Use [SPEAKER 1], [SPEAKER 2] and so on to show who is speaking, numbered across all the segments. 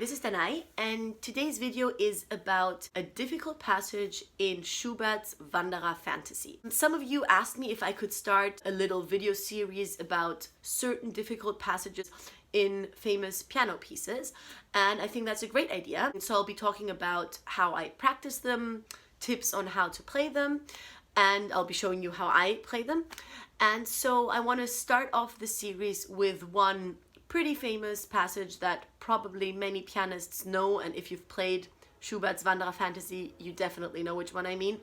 [SPEAKER 1] this is Danae, and today's video is about a difficult passage in Schubert's Wanderer Fantasy. Some of you asked me if I could start a little video series about certain difficult passages in famous piano pieces, and I think that's a great idea. So I'll be talking about how I practice them, tips on how to play them, and I'll be showing you how I play them. And so I want to start off the series with one pretty famous passage that probably many pianists know, and if you've played Schubert's Wanderer Fantasy, you definitely know which one I mean.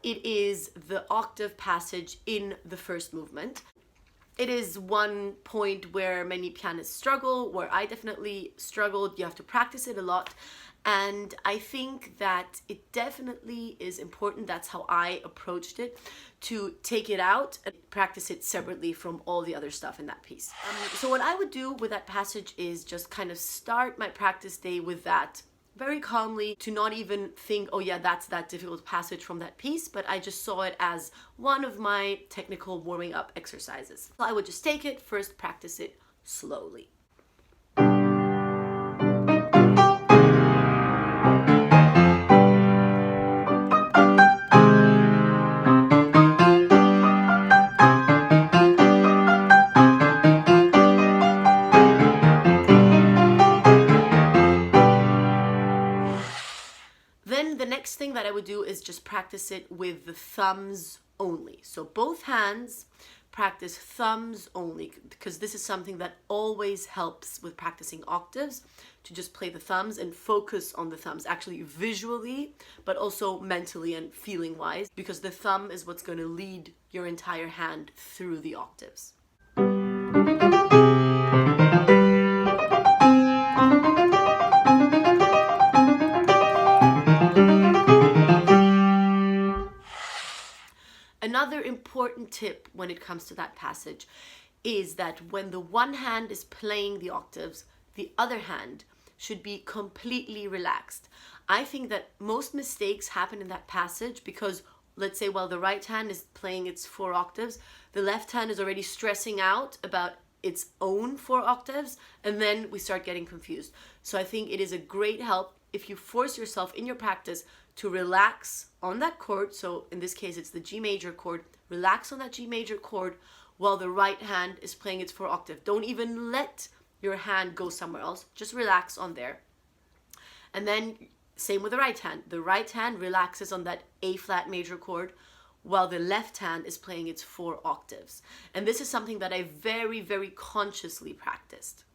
[SPEAKER 1] It is the octave passage in the first movement. It is one point where many pianists struggle, where I definitely struggled. You have to practice it a lot. And I think that it definitely is important, that's how I approached it, to take it out and practice it separately from all the other stuff in that piece. So what I would do with that passage is just kind of start my practice day with that very calmly, to not even think, oh yeah, that's that difficult passage from that piece, but I just saw it as one of my technical warming up exercises. So I would just take it, first practice it slowly. Then the next thing that I would do is just practice it with the thumbs only. So both hands, practice thumbs only, because this is something that always helps with practicing octaves, to just play the thumbs and focus on the thumbs, actually visually, but also mentally and feeling wise, because the thumb is what's going to lead your entire hand through the octaves. Another important tip when it comes to that passage is that when the one hand is playing the octaves, the other hand should be completely relaxed. I think that most mistakes happen in that passage because, let's say, while the right hand is playing its 4 octaves, the left hand is already stressing out about its own 4 octaves, and then we start getting confused. So I think it is a great help if you force yourself in your practice to relax on that chord. So in this case, it's the G major chord. Relax on that G major chord while the right hand is playing its 4 octave. Don't even let your hand go somewhere else. Just relax on there. And then same with the right hand. The right hand relaxes on that A flat major chord while the left hand is playing its 4 octaves. And this is something that I very, very consciously practiced.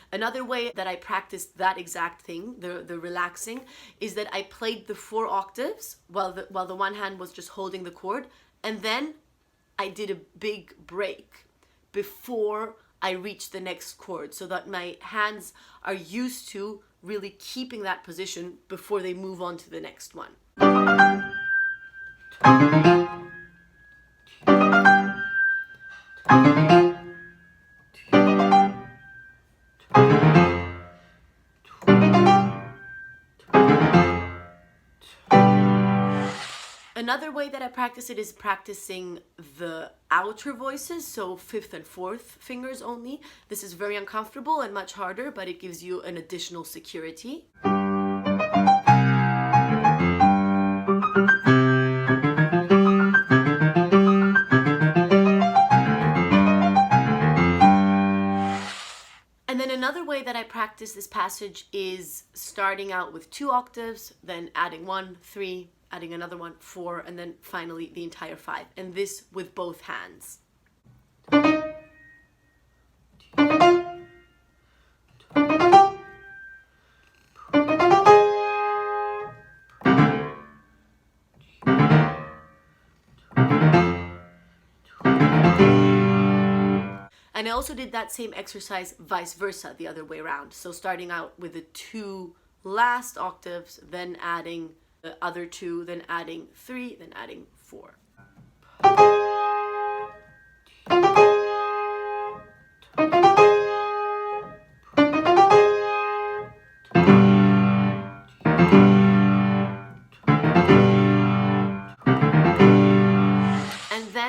[SPEAKER 1] Another way that I practiced that exact thing, the relaxing, is that I played the 4 octaves while the one hand was just holding the chord, and then I did a big break before I reached the next chord, so that my hands are used to really keeping that position before they move on to the next one. Another way that I practice it is practicing the outer voices, so 5th and 4th fingers only. This is very uncomfortable and much harder, but it gives you an additional security. And then another way that I practice this passage is starting out with 2 octaves, then adding 1, 3, adding another one, 4, and then finally the entire 5. And this with both hands. And I also did that same exercise vice versa, the other way around. So starting out with the 2 last octaves, then adding the other 2, then adding 3, then adding 4.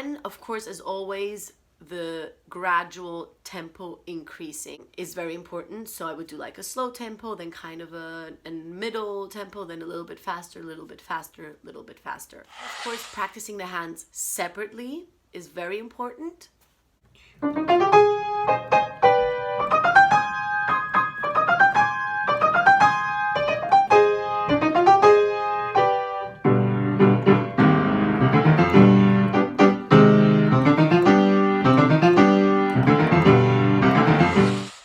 [SPEAKER 1] then, of course, as always, the gradual tempo increasing is very important. So I would do like a slow tempo, then kind of a middle tempo, then a little bit faster, a little bit faster, a little bit faster. Of course, practicing the hands separately is very important.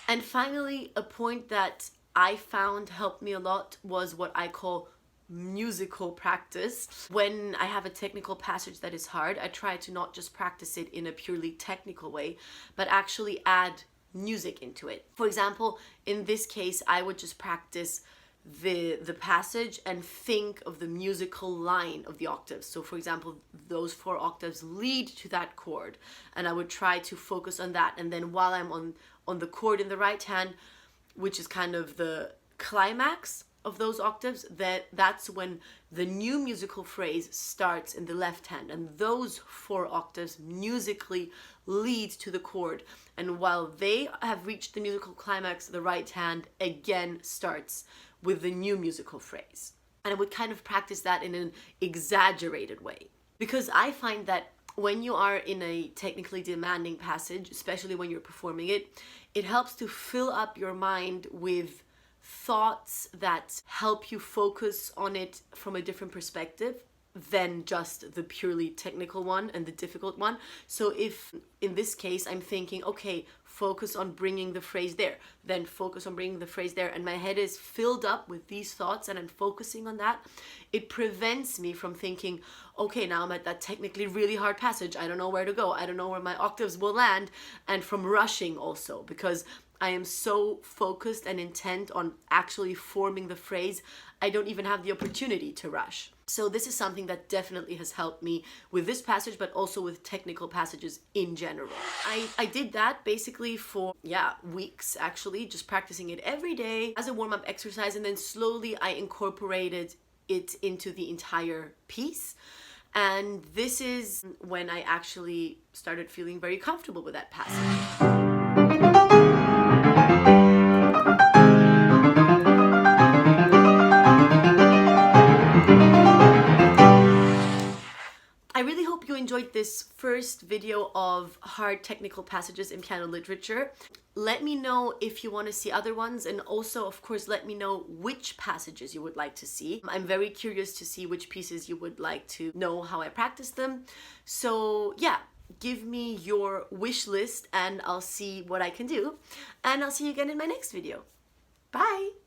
[SPEAKER 1] And finally, a point that I found helped me a lot was what I call musical practice. When I have a technical passage that is hard, I try to not just practice it in a purely technical way, but actually add music into it. For example, in this case, I would just practice the passage and think of the musical line of the octaves. So for example, those 4 octaves lead to that chord, and I would try to focus on that. And then while I'm on the chord in the right hand, which is kind of the climax of those octaves, that's when the new musical phrase starts in the left hand, and those 4 octaves musically lead to the chord. And while they have reached the musical climax, the right hand again starts with the new musical phrase. And I would kind of practice that in an exaggerated way, because I find that when you are in a technically demanding passage, especially when you're performing it, it helps to fill up your mind with thoughts that help you focus on it from a different perspective than just the purely technical one and the difficult one. So if in this case I'm thinking, okay, focus on bringing the phrase there, then focus on bringing the phrase there, and my head is filled up with these thoughts and I'm focusing on that, it prevents me from thinking, okay, now I'm at that technically really hard passage, I don't know where to go, I don't know where my octaves will land, and from rushing also, because I am so focused and intent on actually forming the phrase, I don't even have the opportunity to rush. So this is something that definitely has helped me with this passage, but also with technical passages in general. I did that basically for, weeks actually, just practicing it every day as a warm-up exercise, and then slowly I incorporated it into the entire piece. And this is when I actually started feeling very comfortable with that passage. I really hope you enjoyed this first video of hard technical passages in piano literature. Let me know if you want to see other ones, and also, of course, let me know which passages you would like to see. I'm very curious to see which pieces you would like to know how I practice them. So yeah, give me your wish list and I'll see what I can do. And I'll see you again in my next video. Bye!